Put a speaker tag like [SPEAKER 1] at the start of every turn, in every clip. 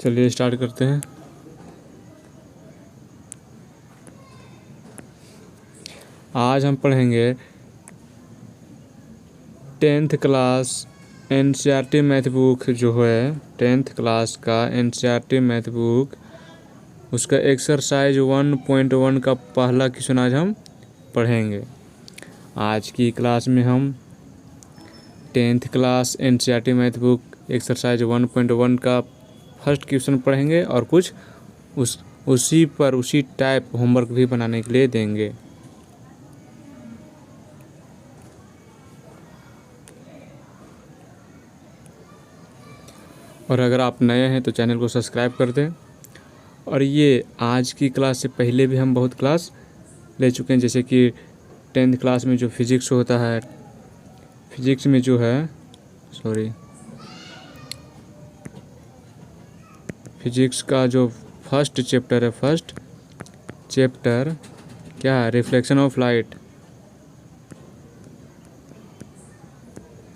[SPEAKER 1] चलिए स्टार्ट करते हैं। आज हम पढ़ेंगे 10th class NCERT math book जो है 10th क्लास का एनसीईआरटी मैथ बुक, उसका एक्सरसाइज 1.1 का पहला क्वेश्चन आज हम पढ़ेंगे। आज की क्लास में हम 10th class NCERT math book exercise 1.1 का फर्स्ट क्वेश्चन पढ़ेंगे और कुछ उसी टाइप होमवर्क भी बनाने के लिए देंगे। और अगर आप नए हैं तो चैनल को सब्सक्राइब कर दें। और ये आज की क्लास से पहले भी हम बहुत क्लास ले चुके हैं, जैसे कि 10th क्लास में जो फिज़िक्स होता है, फिज़िक्स में जो है फिज़िक्स का जो फर्स्ट चैप्टर है, फर्स्ट चैप्टर क्या है, reflection of light,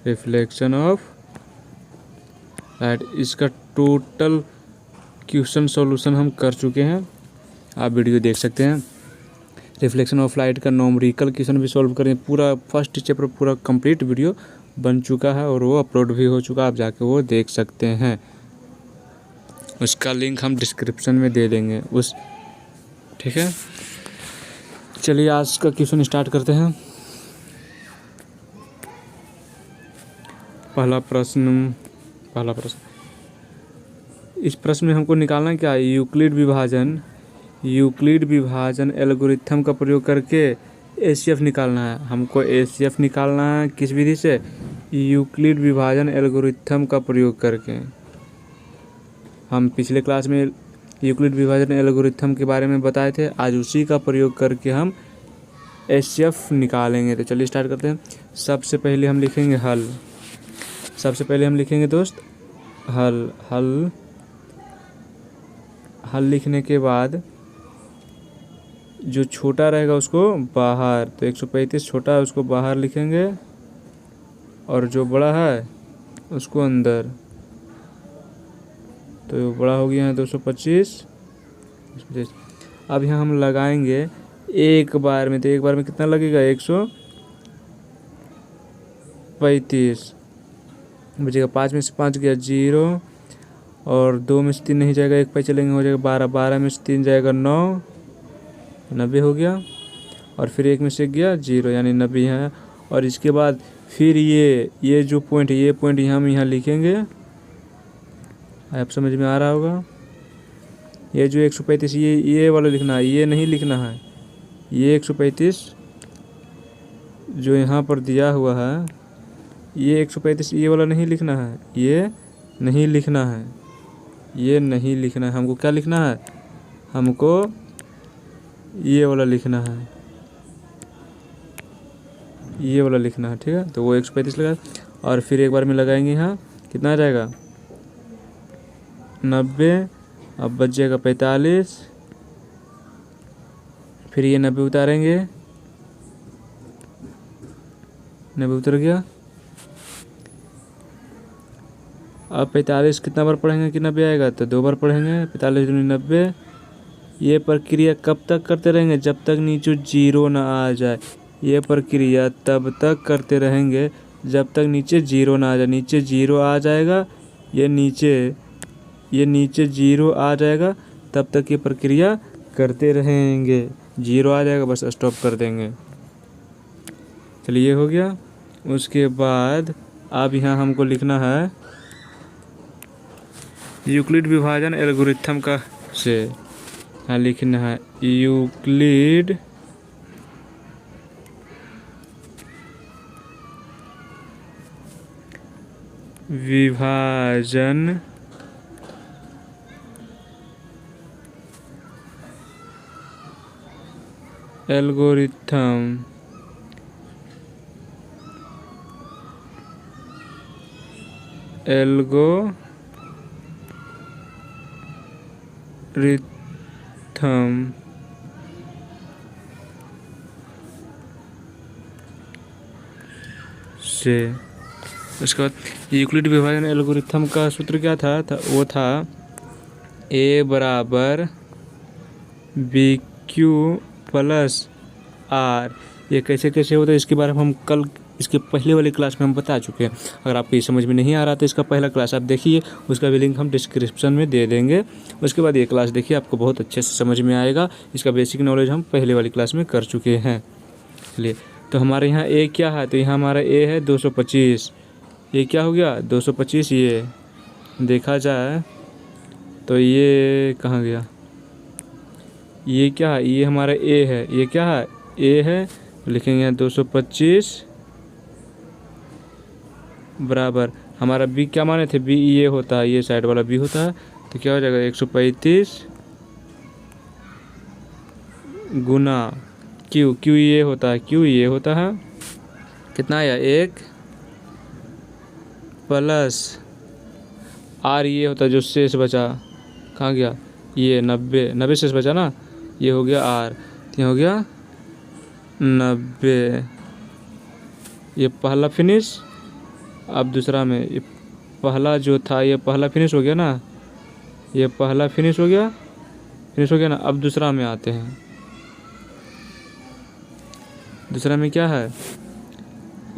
[SPEAKER 1] reflection of light. इसका टोटल क्वेश्चन सॉल्यूशन हम कर चुके हैं, आप वीडियो देख सकते हैं। रिफ्लेक्शन ऑफ लाइट का नॉमरिकल क्वेश्चन भी सॉल्व करें, पूरा फर्स्ट चैप्टर पूरा कंप्लीट वीडियो बन चुका है और वो अपलोड भी हो चुका है, आप जाके वो देख सकते हैं। उसका लिंक हम डिस्क्रिप्शन में दे देंगे ठीक है। चलिए आज का क्वेश्चन स्टार्ट करते हैं। पहला प्रश्न इस प्रश्न में हमको निकालना क्या है, यूक्लिड विभाजन एल्गोरिथम का प्रयोग करके एचसीएफ निकालना है। हमको एचसीएफ निकालना है किस विधि से, यूक्लिड विभाजन एल्गोरिथम का प्रयोग करके। हम पिछले क्लास में यूक्लिड विभाजन एल्गोरिथम के बारे में बताए थे, आज उसी का प्रयोग करके हम एचसीएफ निकालेंगे। तो चलिए स्टार्ट करते हैं। सबसे पहले हम लिखेंगे हल। सबसे पहले हम लिखेंगे दोस्त हल लिखने के बाद जो छोटा रहेगा उसको बाहर, तो 135 छोटा है उसको बाहर लिखेंगे और जो बड़ा है उसको अंदर। तो बड़ा हो गया है 225। अब यहाँ हम लगाएंगे एक बार में, तो एक बार में कितना लगेगा, 135 बचेगा। 5 में से 5 गया 0 और 2 में से 3 नहीं जाएगा, 1 पे चलेंगे हो जाएगा 12, 12 में से 3 जाएगा 9, 90 हो गया। और फिर 1 में से गया 0 यानी 90 है। और इसके बाद फिर ये जो पॉइंट है, ये पॉइंट हम यहाँ लिखेंगे, आप समझ में आ रहा होगा। ये जो 135 ये वाला लिखना है, ये नहीं लिखना है। ये 135 जो यहाँ पर दिया हुआ है, ये 135 ये वाला नहीं लिखना है, ये नहीं लिखना है, ये नहीं लिखना है। हमको क्या लिखना है, हमको ये वाला लिखना है, ये वाला लिखना है, ठीक है। तो वो 135 लगा और फिर एक बार में लगाएंगे यहाँ, कितना आ जाएगा 90। अब बच जाएगा 45, फिर ये 90 उतारेंगे, 90 उतर गया। अब 45 कितना बार पढ़ेंगे कि 90 आएगा, तो 2 बार पढ़ेंगे, 45 दूनी 90। ये प्रक्रिया कब तक करते रहेंगे, जब तक नीचे 0 ना आ जाए। ये प्रक्रिया तब तक करते रहेंगे जब तक नीचे 0 ना आ जाए। नीचे 0 आ जाएगा, ये नीचे 0 आ जाएगा, तब तक ये प्रक्रिया करते रहेंगे। 0 आ जाएगा बस स्टॉप कर देंगे। चलिए ये हो गया। उसके बाद अब यहाँ हमको लिखना है यूक्लिड विभाजन एल्गोरिथम का से यहाँ लिखना है यूक्लिड विभाजन एल्गोरिथम से। उसके बाद यूक्लिड विभाजन एल्गोरिथम का सूत्र क्या था, वो था ए बराबर बी क्यू प्लस आर। ये कैसे कैसे होता है इसके बारे में हम कल इसके पहले वाली क्लास में हम बता चुके हैं। अगर आपको ये समझ में नहीं आ रहा तो इसका पहला क्लास आप देखिए, उसका भी लिंक हम डिस्क्रिप्शन में दे देंगे। उसके बाद ये क्लास देखिए, आपको बहुत अच्छे से समझ में आएगा। इसका बेसिक नॉलेज हम पहले वाली क्लास में कर चुके हैं। चलिए, तो हमारे यहाँ ए क्या है, तो यहाँ हमारा ए है 225। ये क्या हो गया 225। ये देखा जाए तो ये कहाँ गया, ये क्या है, ये हमारा ए है, ये क्या है ए है, तो लिखेंगे यहाँ 225 बराबर हमारा बी क्या माने थे, बी ये होता है, ये साइड वाला बी होता है, तो क्या हो जाएगा 135 गुना क्यू, क्यू ये होता है, क्यू ये होता है, कितना आया 1 प्लस आर ये होता है जो शेष बचा, कहाँ गया ये 90 शेष बचा ना, ये हो गया आर, तो ये हो गया 90। ये पहला फिनिश। अब दूसरा में ये पहला जो था ये पहला फिनिश हो गया ना, ये पहला फिनिश हो गया ना। अब दूसरा में आते हैं। दूसरा में क्या है,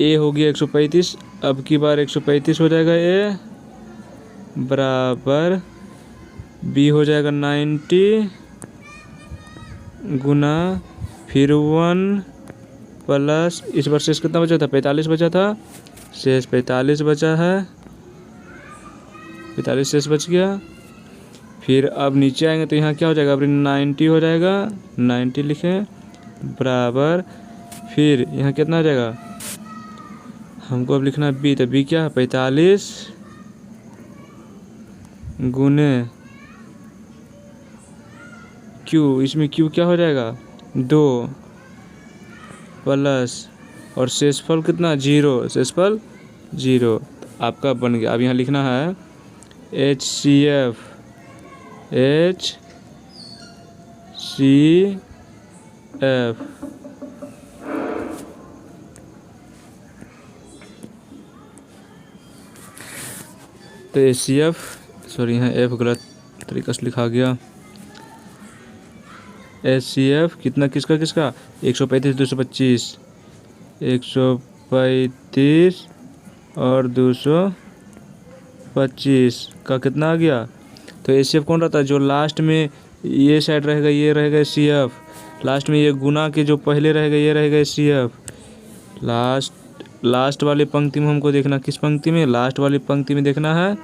[SPEAKER 1] ए हो गया 135, अब की बार 135 हो जाएगा ए बराबर बी हो जाएगा 90 गुना फिर 1 प्लस इस बार शेष कितना बचा था 45 बचा था, शेष 45 बचा है, 45 शेष बच गया। फिर अब नीचे आएंगे तो यहाँ क्या हो जाएगा, अब 90 हो जाएगा, 90 लिखें बराबर फिर यहाँ कितना हो जाएगा, हमको अब लिखना है बी, तो बी क्या है 45 गुने क्यू, इसमें क्यू क्या हो जाएगा 2 प्लस और शेषफल कितना 0, शेषफल 0, आपका बन गया। अब यहाँ लिखना है HCF तो HCF सॉरी यहाँ F गलत तरीका से लिखा गया। HCF कितना किसका 135 225, 135 और 225 का कितना आ गया, तो HCF कौन रहता है, जो लास्ट में ये साइड रहेगा ये रहेगा HCF, लास्ट में ये गुना के जो पहले रहेगा ये रहेगा HCF। लास्ट वाली पंक्ति में हमको देखना, किस पंक्ति में, लास्ट वाली पंक्ति में देखना है,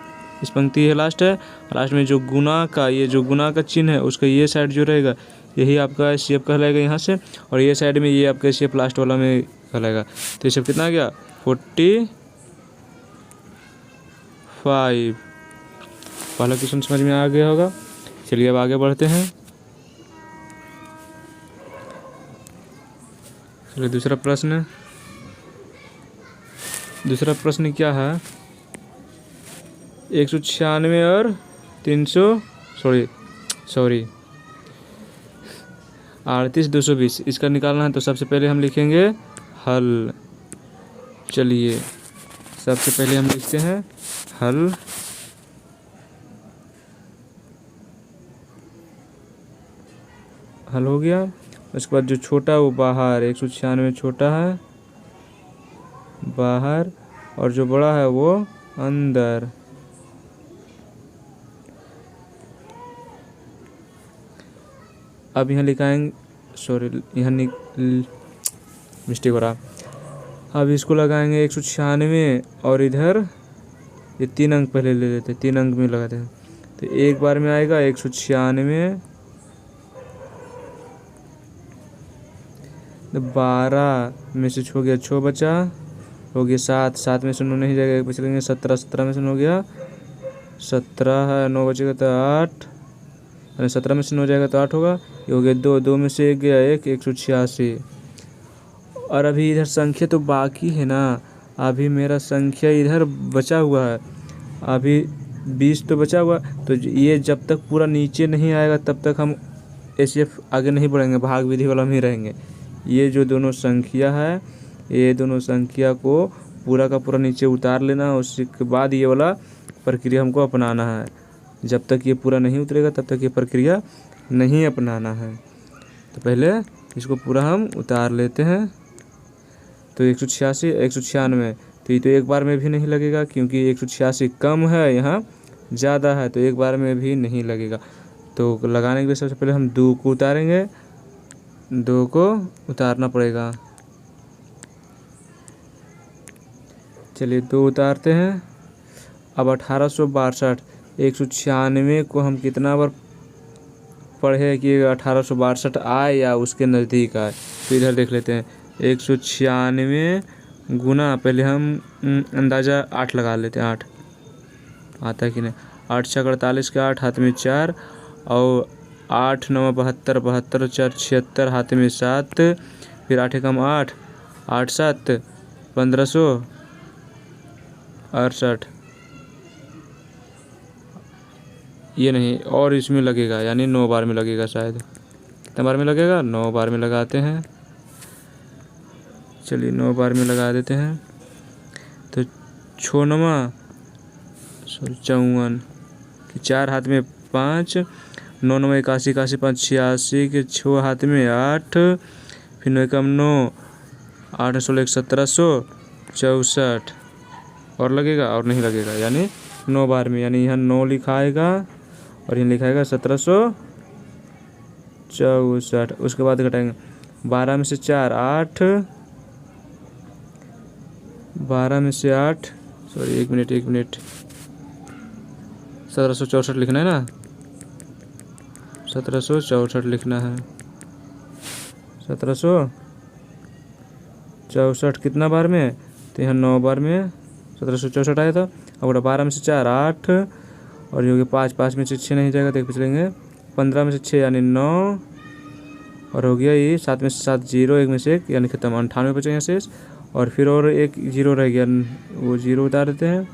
[SPEAKER 1] इस पंक्ति है लास्ट है, लास्ट में जो गुना का ये जो गुना का चिन्ह है उसका ये साइड जो रहेगा यही आपका HCF कहलाएगा यहाँ से, और ये साइड में ये आपका HCF लास्ट वाला में कहलाएगा। तो HCF कितना आ गया 45। पहला क्वेश्चन समझ में आ गया होगा। चलिए अब आगे बढ़ते हैं। चलिए दूसरा प्रश्न क्या है, 196 और 300 सॉरी 38 220 इसका निकालना है। तो सबसे पहले हम लिखेंगे हल। चलिए सबसे पहले हम लिखते हैं हल। हल हो गया। उसके बाद जो छोटा वो बाहर, 196 छोटा है बाहर और जो बड़ा है वो अंदर। अब यहाँ लिखाएंगे, सॉरी यहाँ मिस्टेक हो रहा। अब इसको लगाएंगे 196 और इधर ये 3 अंक पहले ले लेते हैं, 3 अंक में लगाते हैं। तो एक बार में आएगा 196, 12 में से हो गया 6 बचा, हो गया 7 में से 9 नहीं जाएगा, बच लेंगे 17 में से 9 हो गया 17 है, 9 बचेगा तो 8, 17 में से 9 जाएगा तो 8 होगा, ये हो गया 2 में से 1 गया 186। और अभी इधर संख्या तो बाकी है ना, अभी मेरा संख्या इधर बचा हुआ है, अभी 20 तो बचा हुआ। तो ये जब तक पूरा नीचे नहीं आएगा तब तक हम HCF आगे नहीं बढ़ेंगे, भाग विधि वाला में ही रहेंगे। ये जो दोनों संख्या है, ये दोनों संख्या को पूरा का पूरा नीचे उतार लेना है, उसके बाद ये वाला प्रक्रिया हमको अपनाना है। जब तक ये पूरा नहीं उतरेगा तब तक ये प्रक्रिया नहीं अपनाना है। तो पहले इसको पूरा हम उतार लेते हैं। तो 186 196, तो ये तो एक बार में भी नहीं लगेगा क्योंकि 186 कम है, यहाँ ज़्यादा है, तो एक बार में भी नहीं लगेगा। तो लगाने के लिए सबसे पहले हम 2 को उतारेंगे, 2 को उतारना पड़ेगा। चलिए 2 उतारते हैं। अब 1862 196 को हम कितना बार पढ़े कि 1862 आए या उसके नज़दीक आए। तो इधर देख लेते हैं 196 गुना, पहले हम अंदाज़ा 8 लगा लेते हैं। 8 आता है कि नहीं? 8 6 48 के 8, हाथ में 4, और 8 9 72, 72 4 76, हाथ में 7, फिर 8 कम 8, 8 7 1568। ये नहीं, और इसमें लगेगा, यानी 9 बार में लगेगा शायद। कितने बार में लगेगा? 9 बार में लगाते हैं। चलिए 9 बार में लगा देते हैं। तो 6 9 54 कि 4, हाथ में 5, 9 9 81 81 5 86 के 6, हाथ में 8, फिर 9 कम 9, 8 16 1764, और लगेगा और नहीं लगेगा, यानी 9 बार में, यानी यहाँ 9 लिखा आएगा और यहाँ लिखा आएगा 1764। उसके बाद घटाएंगे 12 में से 4 8, 12 में से 8, सॉरी एक मिनट 1764 लिखना है ना, 1764 लिखना है। 1764 कितना बार में? तो यहाँ 9 बार में 1764 आया था। अब 12 में से 4 8, और ये हो गया 5, 5 में से 6 नहीं जाएगा, देख चलेंगे 15 में से 6 यानी 9, और हो गया ये 7 में से 7 0, 1 में से 1 यानी खत्म। 98 बचे यहाँ शेष, और फिर और एक 0 रह गया, वो 0 उतार देते हैं।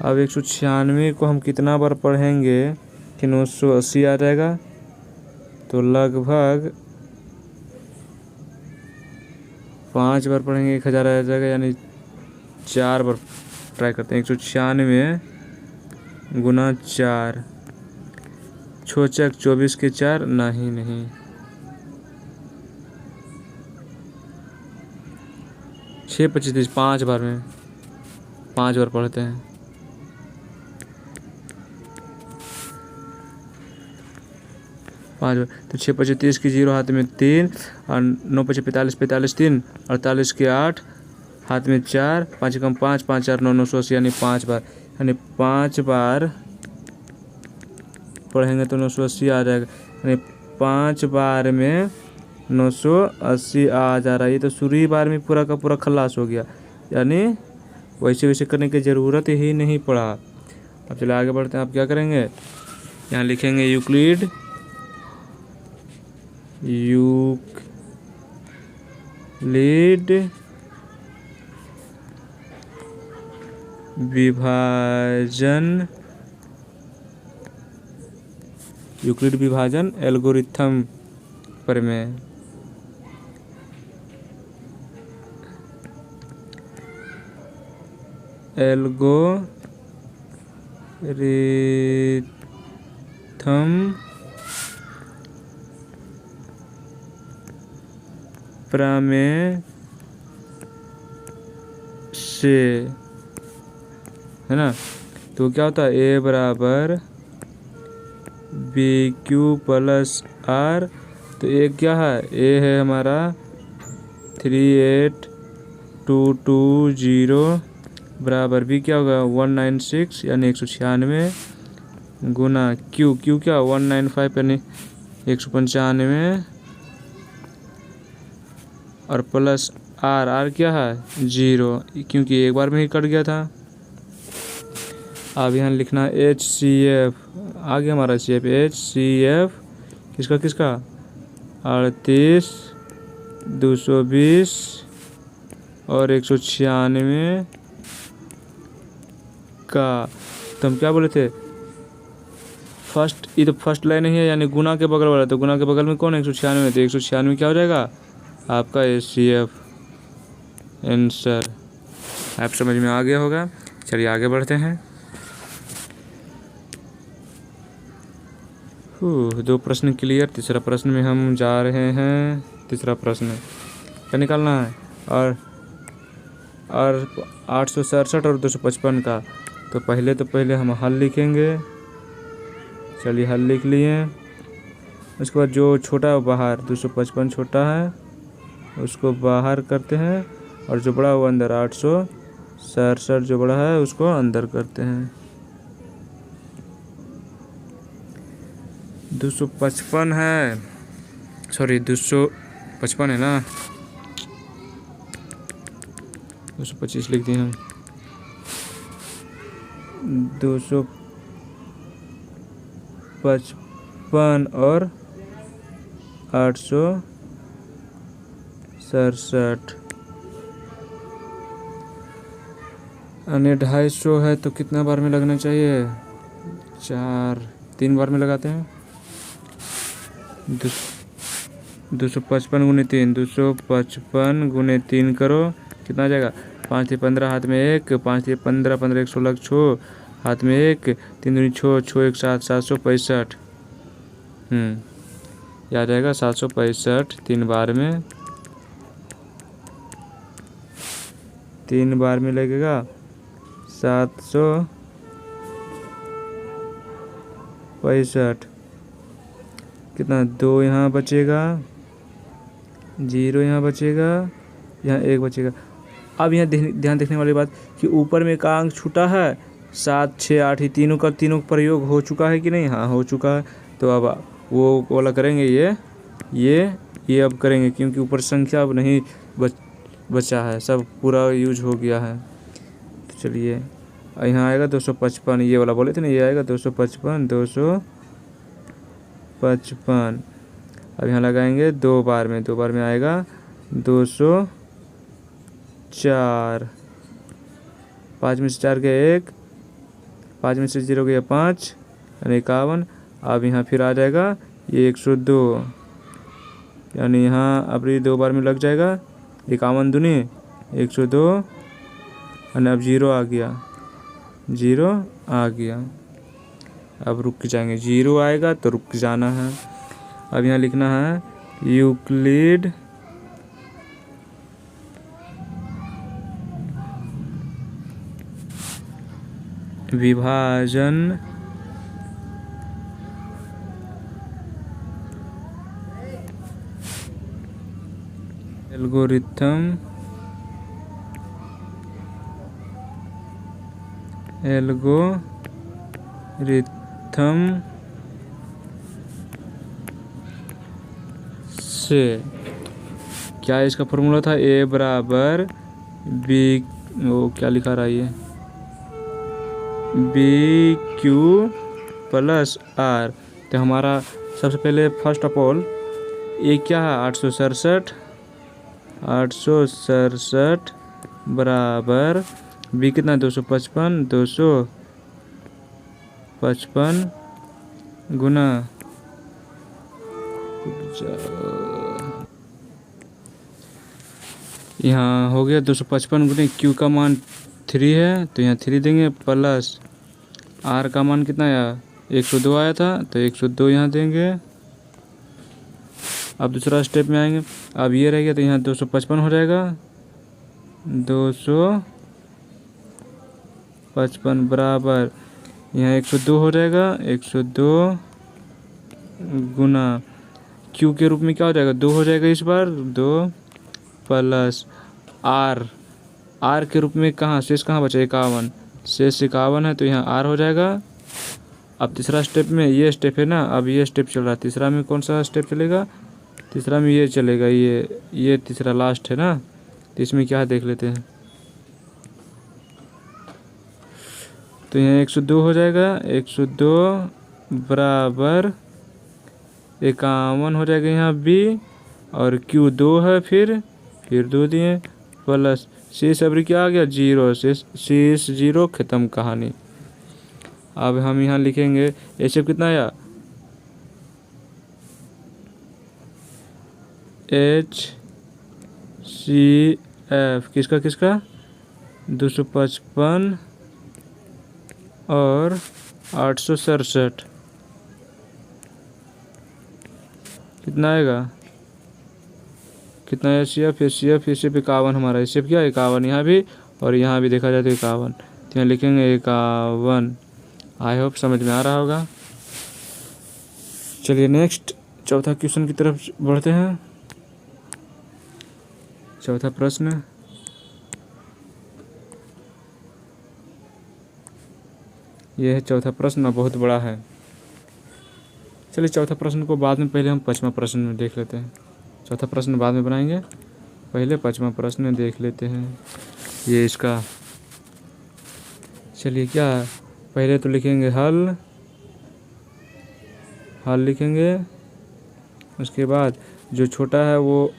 [SPEAKER 1] अब 196 को हम कितना बार पढ़ेंगे कि 980 आ जाएगा? तो लगभग 5 बार पढ़ेंगे 1000 आ जाएगा, यानी 4 बार ट्राई करते हैं। 196 गुना 4, 6 चक 24 के 4, नहीं 6 25 30, 5 बार में 5 बार पढ़ते हैं। 5 बार, तो 6 25 30 की 0, हाथ में 3, और 9 25 45 45 3, 48 के 8, हाथ में 4, 5 कम 5, 5 4 9 980, यानी 5 बार, यानी 5 बार पढ़ेंगे तो 980 आ जाएगा, यानी 5 बार में 980 आ जा रहा है। ये तो शुरू ही बार में पूरा का पूरा खलास हो गया, यानी वैसे करने की ज़रूरत ही नहीं पड़ा। अब चलिए आगे बढ़ते हैं। आप क्या करेंगे? यहाँ लिखेंगे यूक्लिड यूक्लिड विभाजन एल्गोरिथम पर में एल्गोरिथम प्रमेय से, है ना? तो क्या होता है? ए बराबर BQ प्लस R। तो ए क्या है? ए है हमारा 38220 बराबर B क्या होगा? 196 यानी 196 गुना Q क्या 195 यानी 195, और प्लस R क्या है? 0, क्योंकि एक बार में ही कट गया था। अब यहाँ लिखना HCF, आगे हमारा HCF किसका 38 220 और 196 का। तो हम क्या बोले थे? फर्स्ट, ये तो फर्स्ट लाइन ही है, यानी गुना के बगल वाला। तो गुना के बगल में कौन है? 196, तो 196 क्या हो जाएगा आपका? HCF answer. आप समझ में आ गया होगा। चलिए आगे बढ़ते हैं। दो प्रश्न क्लियर। तीसरा प्रश्न में हम जा रहे हैं। तीसरा प्रश्न क्या निकालना है? और 867 और 255 का। तो पहले हम हल लिखेंगे। चलिए हल लिख लिए। उसके बाद जो छोटा है वो बाहर, 255 छोटा है उसको बाहर करते हैं, और जो बड़ा वो अंदर, 867 जो बड़ा है उसको अंदर करते हैं। 255 है, सॉरी 255 है ना, 225 लिख दिए हम। 255 और 867 अन्य 250 है तो कितना बार में लगना चाहिए? 3 बार में लगाते हैं। 255 गुने 3, 255 गुने 3 करो, कितना आ जाएगा? 5 से 15 हाथ में 1, 5 से 15, 15 1 16 6 हाथ में 1, 3 दूनी 6, 6 1 7, 765। ये आ जाएगा 765 3 बार में। 3 बार में लगेगा 765। कितना? 2 यहाँ बचेगा, 0 यहाँ बचेगा, यहाँ 1 बचेगा। अब यहाँ ध्यान देखने वाली बात कि ऊपर में का अंक छूटा है, 7 6 8, ही तीनों का प्रयोग हो चुका है कि नहीं? हाँ हो चुका है। तो अब वो वाला करेंगे, ये अब करेंगे, क्योंकि ऊपर संख्या अब नहीं बचा है, सब पूरा यूज हो गया है। तो चलिए यहाँ आएगा 255, ये वाला बोले थे ना, ये आएगा 255। अब यहाँ लगाएंगे 2 बार में, 2 बार में आएगा 204। 5 में से 4 गया 1, 5 में से 0 गया 5, यानी 51। अब यहाँ फिर आ जाएगा ये 102, यानी यहाँ अब ये 2 बार में लग जाएगा। 51 दूनी 102, और अब 0 आ गया। अब रुक जाएंगे, 0 आएगा तो रुक जाना है। अब यहाँ लिखना है यूक्लिड विभाजन एल्गोरिथम से क्या इसका फॉर्मूला था? A बराबर B, वो क्या लिखा रहा है ये, BQ प्लस R। तो हमारा सबसे पहले फर्स्ट ऑफ ऑल ये क्या है? 867 बराबर B कितना? 255 गुना, यहाँ हो गया 255 गुने Q का मान 3 है तो यहाँ 3 देंगे, प्लस R का मान कितना आया? 102 आया था तो 102 यहाँ देंगे। अब दूसरा स्टेप में आएंगे। अब ये रह गया तो यहाँ 255 हो जाएगा, 255 बराबर यहाँ 102 हो जाएगा, 102 गुना Q के रूप में क्या हो जाएगा? 2 हो जाएगा इस बार, 2 प्लस R के रूप में कहाँ शेष कहाँ बचा? 51, शेष 51 है तो यहाँ R हो जाएगा। अब तीसरा स्टेप में ये स्टेप है ना, अब ये स्टेप चल रहा है। तीसरा में कौन सा स्टेप चलेगा? तीसरा में ये चलेगा, ये तीसरा लास्ट है ना, तो इसमें क्या है देख लेते हैं। तो यहाँ 102 हो जाएगा, 102 बराबर 51 हो जाएगा यहाँ B, और Q 2 है, फिर 2 दिए, प्लस शेष अभी क्या आ गया? 0, शेष 0, ख़त्म कहानी। अब हम यहाँ लिखेंगे HF कितना आया? HCF किसका 255 और 867। कितना आएगा, कितना H C F, H C F 51 हमारा, एच सी एफ क्या 51 यहाँ भी और यहाँ भी देखा जाए तो 51, तो यहाँ लिखेंगे 51। आई होप समझ में आ रहा होगा। चलिए नेक्स्ट चौथा क्वेश्चन की तरफ बढ़ते हैं। चौथा प्रश्न, यह है चौथा प्रश्न, बहुत बड़ा है। चलिए चौथा प्रश्न को बाद में, पहले हम पांचवा प्रश्न में देख लेते हैं। चौथा प्रश्न बाद में बनाएंगे, पहले पांचवा प्रश्न देख लेते हैं। ये इसका, चलिए क्या है, पहले तो लिखेंगे हल, हल लिखेंगे। उसके बाद जो छोटा है वो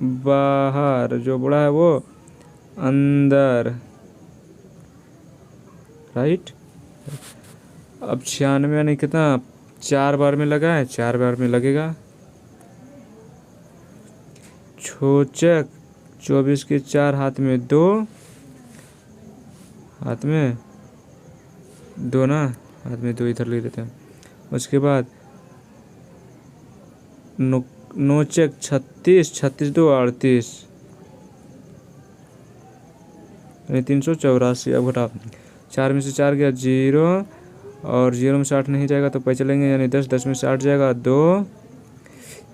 [SPEAKER 1] बाहर, जो बड़ा है वो अंदर, राइट। अब 96 यानी कितना, 4 बार में लगा है, 4 बार में लगेगा। छोचक 24 के 4 हाथ में 2, हाथ में 2 ना, हाथ में 2 इधर ले लेते हैं। उसके बाद नोचक 36, 36 2 38 यानी 384। अब घटा, 4 में से 4 गया 0 और 0 में से 8 नहीं जाएगा तो पैसे चलेंगे, यानी 10, 10 में से 8 जाएगा 2,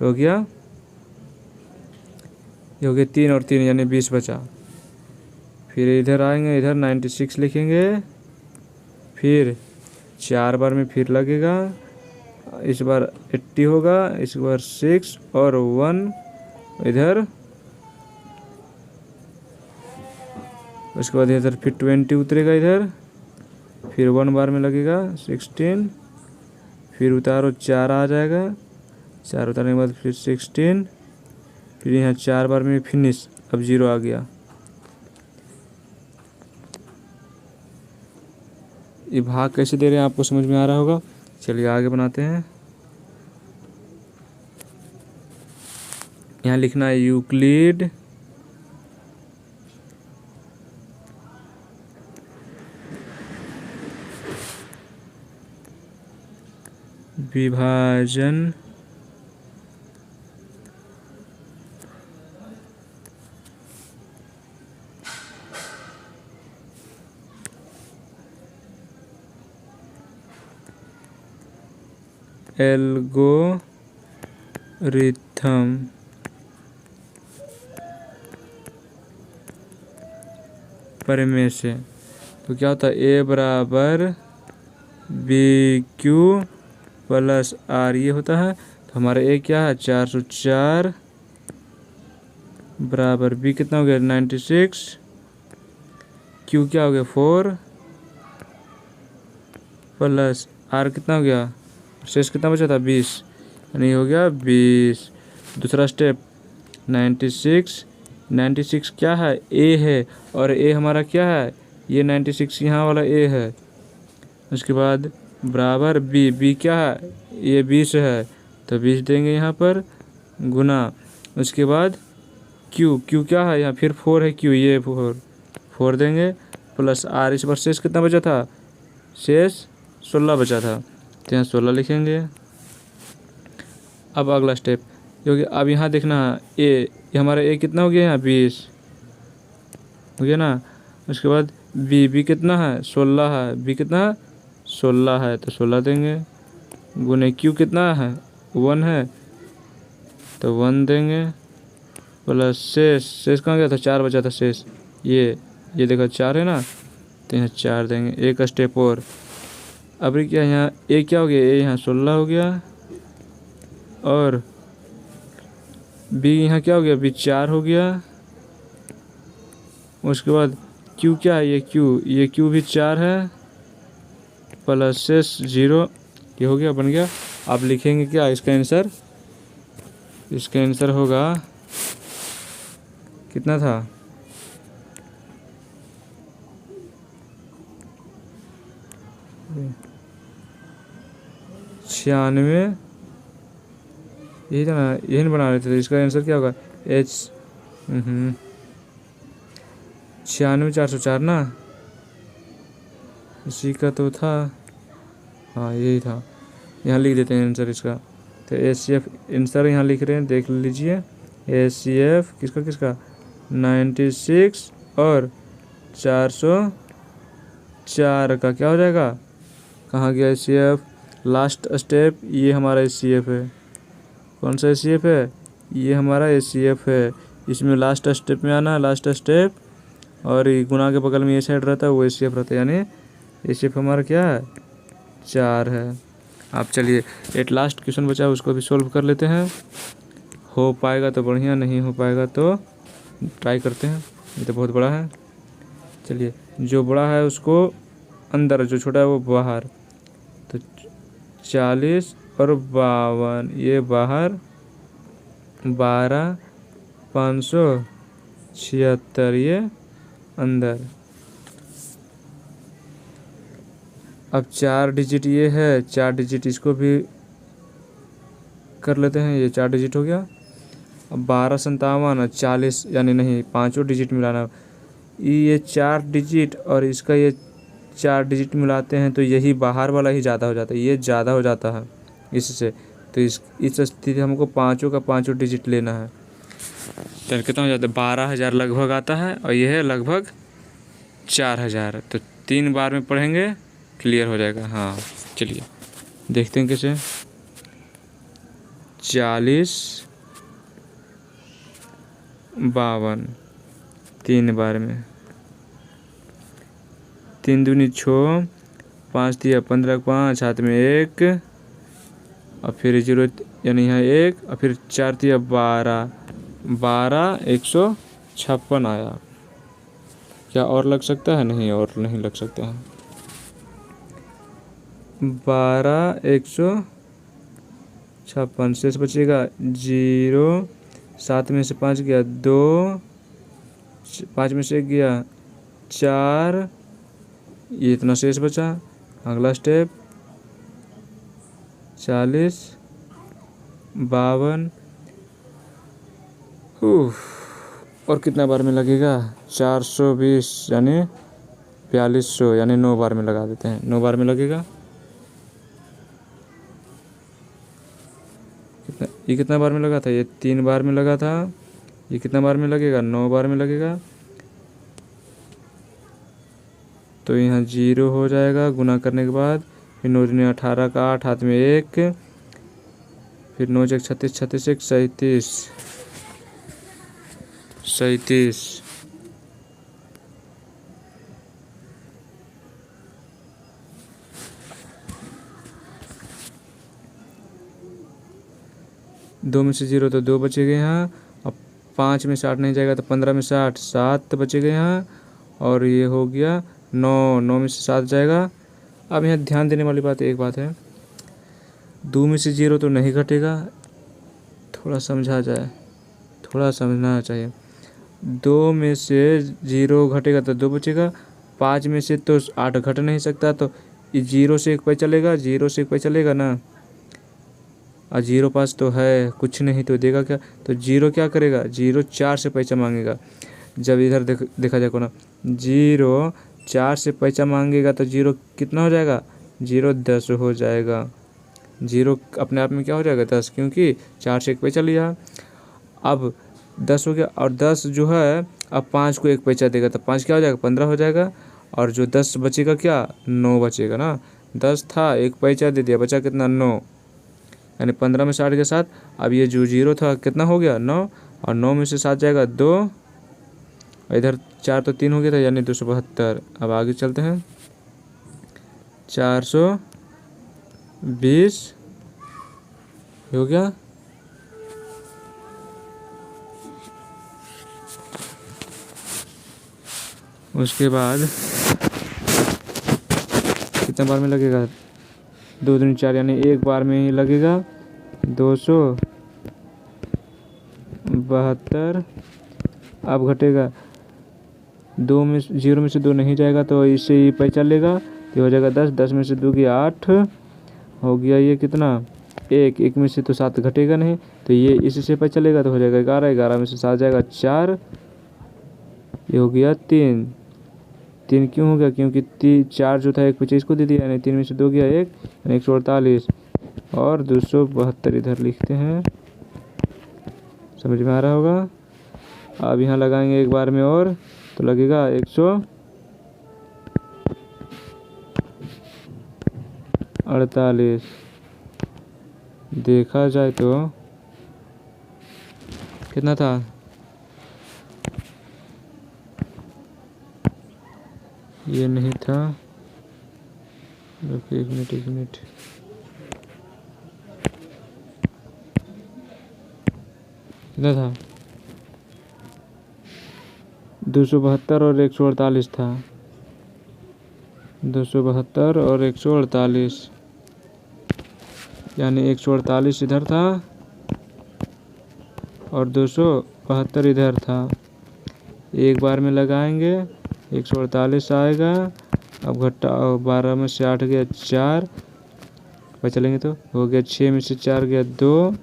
[SPEAKER 1] हो गया, ये हो गया 3 और 3 यानी 20 बचा। फिर इधर आएंगे, इधर 96 लिखेंगे, फिर 4 बार में फिर लगेगा, इस बार 80 होगा, इस बार 6 और 1 इधर, उसके बाद इधर फिर 20 उतरेगा इधर, फिर 1 बार में लगेगा 16, फिर उतारो 4 आ जाएगा, 4 उतारने के बाद फिर 16, फिर यहाँ 4 बार में फिनिश, अब 0 आ गया। ये भाग कैसे दे रहे हैं आपको समझ में आ रहा होगा। चलिए आगे बनाते हैं। यहाँ लिखना है यूक्लिड विभाजन एल्गोरिथम प्रमेय से। तो क्या होता है, ए बराबर बी क्यू प्लस आर, ये होता है। तो हमारा ए क्या है 404 बराबर बी कितना हो गया 96, क्यू क्या हो गया 4 प्लस आर कितना हो गया, शेष कितना बचा था 20, यानी हो गया 20। दूसरा स्टेप 96 क्या है, ए है, और ए हमारा क्या है, ये 96 यहाँ वाला ए है। उसके बाद बराबर बी क्या है, ये 20 है, तो 20 देंगे यहाँ पर गुना। उसके बाद क्यू क्या है, यहाँ फिर 4 है, क्यू ये 4 देंगे प्लस आर, इस बार शेष कितना बचा था, शेष 16 बचा था, तो यहाँ 16 लिखेंगे। अब अगला स्टेप क्योंकि अब यहाँ देखना है ये हमारा ए कितना हो गया, यहाँ 20 हो गया ना। उसके बाद बी कितना है 16 है, बी कितना है 16 है, तो 16 देंगे गुने क्यू कितना है 1 है, तो 1 देंगे प्लस शेष कहाँ गया था, 4 बचा था शेष, ये देखो 4 है ना, तो यहाँ 4 देंगे। एक स्टेप और, अब क्या यहाँ ए क्या हो गया, ए यहाँ 16 हो गया, और बी यहाँ क्या हो गया, बी 4 हो गया। उसके बाद क्यू क्या है, ये क्यू भी 4 है प्लस शेष 0, ये हो गया, बन गया। आप लिखेंगे क्या इसका आंसर, इसका आंसर होगा कितना था, छियानवे, यही था ना, यही बना रहे थे, तो इसका आंसर क्या होगा H 96,404 ना, इसी का तो था, हाँ यही था। यहाँ लिख देते हैं आंसर इसका, तो ACF आंसर यहाँ लिख रहे हैं, देख लीजिए। ACF किसका किसका 96 और 404 का क्या हो जाएगा, कहाँ गया ACF, लास्ट स्टेप ये हमारा ACF है। कौन सा ACF है, ये हमारा ACF है। इसमें लास्ट स्टेप में आना, लास्ट स्टेप, और ये गुना के बगल में ये साइड रहता है वो ACF रहता है, यानी ACF हमारा क्या है 4 है। आप चलिए एट लास्ट क्वेश्चन बचा है उसको भी सोल्व कर लेते हैं। हो पाएगा तो बढ़िया, नहीं हो पाएगा तो ट्राई करते हैं। ये तो बहुत बड़ा है। चलिए जो बड़ा है उसको अंदर, जो छोटा है वो बाहर। तो 40 और 52 ये बाहर, 12 576 ये अंदर। अब 4 डिजिट ये है, 4 डिजिट इसको भी कर लेते हैं, ये 4 डिजिट हो गया। अब 12 57 40 यानी नहीं, पाँचों डिजिट मिलाना। ये 4 डिजिट और इसका ये 4 डिजिट मिलाते हैं तो यही बाहर वाला ही ज़्यादा हो जाता है, ये ज़्यादा हो जाता है इससे। तो इस स्थिति हमको पाँचों का पाँचों डिजिट लेना है। तो कितना हो जाता है 12,000 लगभग आता है, और यह है लगभग 4,000। तो 3 बार में पढ़ेंगे क्लियर हो जाएगा। हाँ चलिए देखते हैं कैसे। 40 52 3 बार में, 3 दूनी 6, 5 दिया 15, 5 हाथ में 1 और फिर 0 यानी यहाँ 1 और फिर 4 दिया 12, 156 आया। क्या और लग सकता है, नहीं और नहीं लग सकता है। 12 156 शेष बचेगा 0, 7 में से 5 गया 2, 5 में से 1 गया 4, ये इतना शेष बचा। अगला स्टेप 40 52 और कितना बार में लगेगा 420 यानी 4200 यानी 9 बार में लगा देते हैं। 9 बार में लगेगा। ये कितना बार में लगा था, ये 3 बार में लगा था। ये कितना बार में लगेगा 9 बार में लगेगा। तो यहाँ 0 हो जाएगा गुना करने के बाद। फिर 9 दूनी 18 का 8 हाथ में 1, फिर 9 1 36, 36 1 37, 37 2 में से 0 तो 2 बचेगा यहाँ। अब 5 में से 8 नहीं जाएगा तो 15 में से 8 7 बचेगा यहाँ। और ये हो गया 9, 9 में से 7 जाएगा। अब यहाँ ध्यान देने वाली बात एक बात है, 2 में से 0 तो नहीं घटेगा, थोड़ा समझा जाए, थोड़ा समझना चाहिए। 2 में से 0 घटेगा तो 2 बचेगा। 5 में से तो 8 घट नहीं सकता, तो 0 से 1 पे चलेगा, 0 से 1 पे चलेगा ना। और 0 पास तो है कुछ नहीं, तो देगा क्या, तो 0 क्या करेगा, 0 4 से पैसा मांगेगा। जब इधर देखा जाए को ना, 0 4 से पैसा मांगेगा तो 0 कितना हो जाएगा, 0 10 हो जाएगा। 0 अपने आप में क्या हो जाएगा 10, क्योंकि 4 से 1 पैसा लिया। अब 10 हो गया, और 10 जो है अब 5 को 1 पैसा देगा तो 5 क्या हो जाएगा 15 हो जाएगा। और जो 10 बचेगा क्या 9 बचेगा ना। 10 था 1 पैसा दे दिया, बचा कितना 9, यानी 15 में 60 के साथ। अब ये जो 0 था कितना हो गया 9, और 9 में से 7 जाएगा 2, इधर 4 तो 3 हो गया था यानी 272। अब आगे चलते हैं 420 हो गया। उसके बाद कितने बार में लगेगा, 2 दूनी 4 यानी 1 बार में ही लगेगा। 272। अब घटेगा 2 में 0 में से 2 नहीं जाएगा तो इससे ही पैसा लेगा, ये हो जाएगा 10, 10 में से 2 गया 8 हो गया। ये कितना 1, 1 में से तो 7 घटेगा नहीं, तो ये इससे पैसा लेगा तो हो जाएगा 11, 11 में से 7 जाएगा 4, ये हो गया 3। 3 क्यों हो गया, क्योंकि 4 जो था 1 पीछे इसको दे दिया, यानी 3 में से 2 गया 1 यानी 148। और 272 इधर लिखते हैं। समझ में आ रहा होगा। अब यहाँ लगाएंगे एक बार में और तो लगेगा 148। देखा जाए तो कितना था, ये नहीं था, एक मिनट कितना था, 272 और 148 था, 272 और 148, यानी 148 इधर था और 272 इधर था। एक बार में लगाएंगे 148 आएगा। अब घटा 12 में से 8 गया 4, पर चलेंगे तो हो गया 6 में से 4 गया 2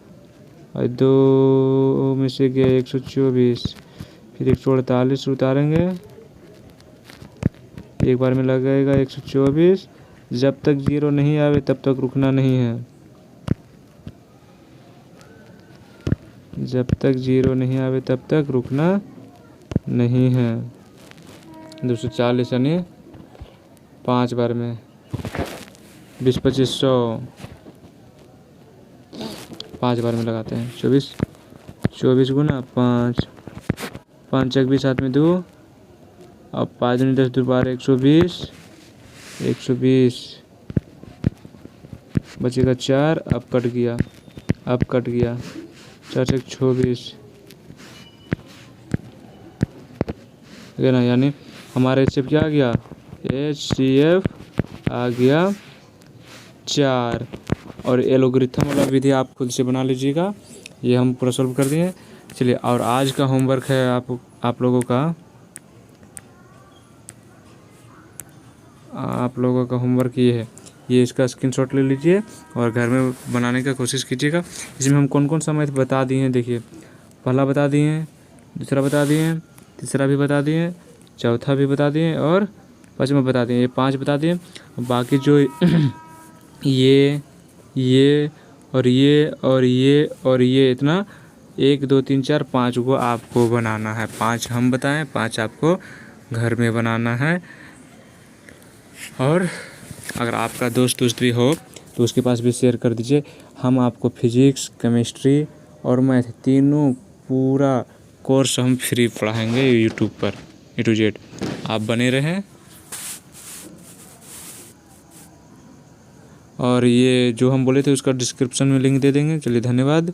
[SPEAKER 1] और 2 में से गया 124। फिर 148 उतारेंगे, एक बार में लगेगा 124। जब तक 0 नहीं आवे तब तक रुकना नहीं है, जब तक 0 नहीं आवे तब तक रुकना नहीं है। 240 यानी 5 बार में 20-2500 5 बार में लगाते हैं। 24 गुना 5, 5 1 20 हाथ में 2, अब 5 दूनी 10 2 12 120 बचेगा 4। अब कट गया 4 1 24 ना, यानी हमारा HCF क्या आ गया, HCF आ गया 4। और एलोगरिथम वाला विधि आप खुद से बना लीजिएगा, ये हम पूरा सॉल्व कर दिए। चलिए, और आज का होमवर्क है आप लोगों का होमवर्क ये है, ये इसका स्क्रीनशॉट ले लीजिए और घर में बनाने का कोशिश कीजिएगा। इसमें हम कौन कौन सा मैथ बता दिए हैं, देखिए पहला बता दिए हैं, दूसरा बता दिए हैं, तीसरा भी बता दिए हैं, चौथा भी बता दिए और पाँचवा बता दिए, ये 5 बता दिए। बाकी जो ये और ये इतना 1 2 3 4 5 को आपको बनाना है। 5 हम बताएं, 5 आपको घर में बनाना है। और अगर आपका दोस्त भी हो तो उसके पास भी शेयर कर दीजिए। हम आपको फिजिक्स, केमिस्ट्री और मैथ तीनों पूरा कोर्स हम फ्री पढ़ाएंगे यूट्यूब पर A to Z। आप बने रहें। और ये जो हम बोले थे उसका डिस्क्रिप्शन में लिंक दे देंगे। चलिए, धन्यवाद।